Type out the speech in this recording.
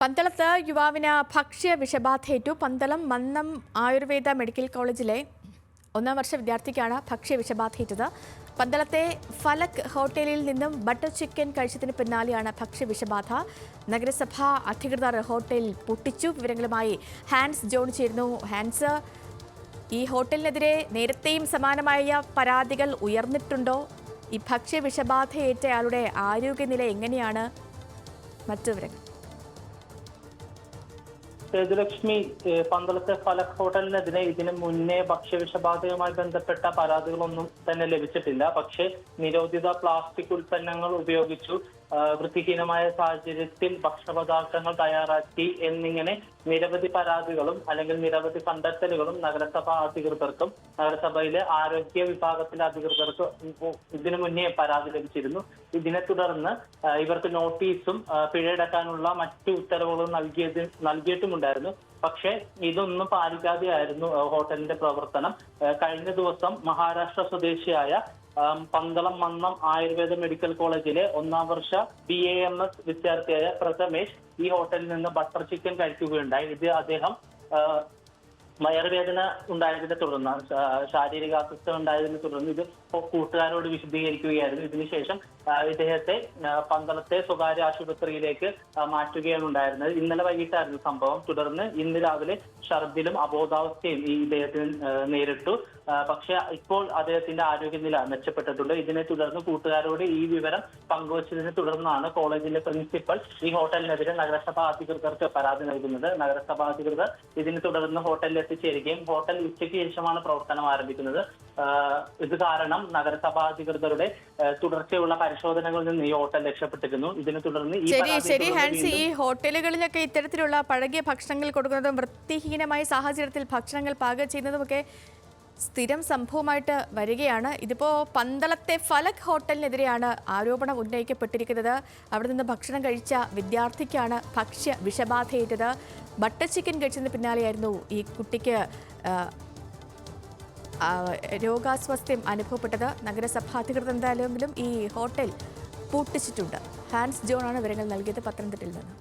പന്തളത്ത് യുവാവിന് ഭക്ഷ്യ വിഷബാധയേറ്റു. പന്തളം മന്നം ആയുർവേദ മെഡിക്കൽ കോളേജിലെ 1ാം വർഷ വിദ്യാർത്ഥിക്കാണ് ഭക്ഷ്യ വിഷബാധയേറ്റത്. പന്തളത്തെ ഫലക് ഹോട്ടലിൽ നിന്നും ബട്ടർ ചിക്കൻ കഴിച്ചതിന് പിന്നാലെയാണ് ഭക്ഷ്യ വിഷബാധ. നഗരസഭാ അധികൃതർ ഹോട്ടൽ പൂട്ടിച്ചു. വിവരങ്ങളുമായി ഹാൻസ് ജോൺ ചേരുന്നു. ഹാൻസ്, ഈ ഹോട്ടലിനെതിരെ നേരത്തെയും സമാനമായ പരാതികൾ ഉയർന്നിട്ടുണ്ടോ? ഈ ഭക്ഷ്യ വിഷബാധയേറ്റയാളുടെ ആരോഗ്യനില എങ്ങനെയാണ്? മറ്റു വിവരങ്ങൾ. സേതുലക്ഷ്മി, പന്തളത്തെ ഫലക് ഹോട്ടലിനെതിരെ ഇതിനു മുന്നേ ഭക്ഷ്യവിഷബാധയുമായി ബന്ധപ്പെട്ട പരാതികളൊന്നും തന്നെ ലഭിച്ചിട്ടില്ല. പക്ഷേ നിരോധിത പ്ലാസ്റ്റിക് ഉൽപ്പന്നങ്ങൾ ഉപയോഗിച്ചു വൃത്തിഹീനമായ സാഹചര്യത്തിൽ ഭക്ഷണപദാർത്ഥങ്ങൾ തയ്യാറാക്കി എന്നിങ്ങനെ നിരവധി പരാതികളും അല്ലെങ്കിൽ നിരവധി കണ്ടെത്തലുകളും നഗരസഭാ അധികൃതർക്കും നഗരസഭയിലെ ആരോഗ്യ വിഭാഗത്തിലെ അധികൃതർക്കും ഇതിനു മുന്നേ പരാതി ലഭിച്ചിരുന്നു. ഇതിനെ തുടർന്ന് ഇവർക്ക് നോട്ടീസും പിഴയടക്കാനുള്ള മറ്റു ഉത്തരവുകളും നൽകിയിട്ടുമുണ്ടായിരുന്നു. പക്ഷേ ഇതൊന്നും പാലിക്കാതെയായിരുന്നു ഹോട്ടലിന്റെ പ്രവർത്തനം. കഴിഞ്ഞ ദിവസം മഹാരാഷ്ട്ര സ്വദേശിയായ പന്തളം മന്നം ആയുർവേദ മെഡിക്കൽ കോളേജിലെ 1ാം വർഷ BAMS വിദ്യാർത്ഥിയായ പ്രഥമേഷ് ഈ ഹോട്ടലിൽ നിന്ന് ബട്ടർ ചിക്കൻ കഴിക്കുകയുണ്ടായി. ഇത് അദ്ദേഹം വയറുവേദന ഉണ്ടായതിനെ തുടർന്ന്, ശാരീരിക അസ്വസ്ഥത ഉണ്ടായതിനെ തുടർന്ന് ഇത് കൂട്ടുകാരോട് വിശദീകരിക്കുകയായിരുന്നു. ഇതിനുശേഷം ഇദ്ദേഹത്തെ പന്തളത്തെ സ്വകാര്യ ആശുപത്രിയിലേക്ക് മാറ്റുകയാണ് ഉണ്ടായിരുന്നത്. ഇന്നലെ വൈകിട്ടായിരുന്നു സംഭവം. തുടർന്ന് ഇന്ന് രാവിലെ ഛർദിലും അബോധാവസ്ഥയും ഈ ഇദ്ദേഹത്തിന് നേരിട്ടു. പക്ഷെ ഇപ്പോൾ അദ്ദേഹത്തിന്റെ ആരോഗ്യനില മെച്ചപ്പെട്ടിട്ടുണ്ട്. ഇതിനെ തുടർന്ന് കൂട്ടുകാരോട് ഈ വിവരം പങ്കുവച്ചതിനെ തുടർന്നാണ് കോളേജിലെ പ്രിൻസിപ്പൽ ഈ ഹോട്ടലിനെതിരെ നഗരസഭാ അധികൃതർക്ക് പരാതി നൽകുന്നത്. നഗരസഭാ അധികൃതർ ഇതിനെ തുടർന്ന് ഹോട്ടലിൽ എത്തിച്ചേരുകയും ഹോട്ടൽ ഉച്ചയ്ക്ക് ശേഷമാണ് പ്രവർത്തനം ആരംഭിക്കുന്നത്. ഇത് കാരണം നഗരസഭാ അധികൃതരുടെ തുടർച്ചയുള്ള പരിശോധനകളിൽ നിന്ന് ഈ ഹോട്ടൽ രക്ഷപ്പെട്ടിരുന്നു. ഇതിനെ തുടർന്ന് ഈ ഹോട്ടലുകളിലൊക്കെ ഇത്തരത്തിലുള്ള പഴകിയ ഭക്ഷണങ്ങൾ കൊടുക്കുന്നതും വൃത്തിഹീനമായ സാഹചര്യത്തിൽ ഭക്ഷണങ്ങൾ പാകം ചെയ്യുന്നതുമൊക്കെ സ്ഥിരം സംഭവമായിട്ട് വരികയാണ്. ഇതിപ്പോൾ പന്തളത്തെ ഫലക് ഹോട്ടലിനെതിരെയാണ് ആരോപണം ഉന്നയിക്കപ്പെട്ടിരിക്കുന്നത്. അവിടെ നിന്ന് ഭക്ഷണം കഴിച്ച വിദ്യാർത്ഥിക്കാണ് ഭക്ഷ്യ വിഷബാധയേറ്റത്. ബട്ടർ ചിക്കൻ കഴിച്ചതിന് പിന്നാലെയായിരുന്നു ഈ കുട്ടിക്ക് രോഗാസ്വാസ്ഥ്യം അനുഭവപ്പെട്ടത്. നഗരസഭാ അധികൃതർ എന്തായാലും ഈ ഹോട്ടൽ പൂട്ടിച്ചിട്ടുണ്ട്. ഹാൻസ് ജോൺ ആണ് വിവരങ്ങൾ നൽകിയത് പത്തനംതിട്ടയിൽ നിന്ന്.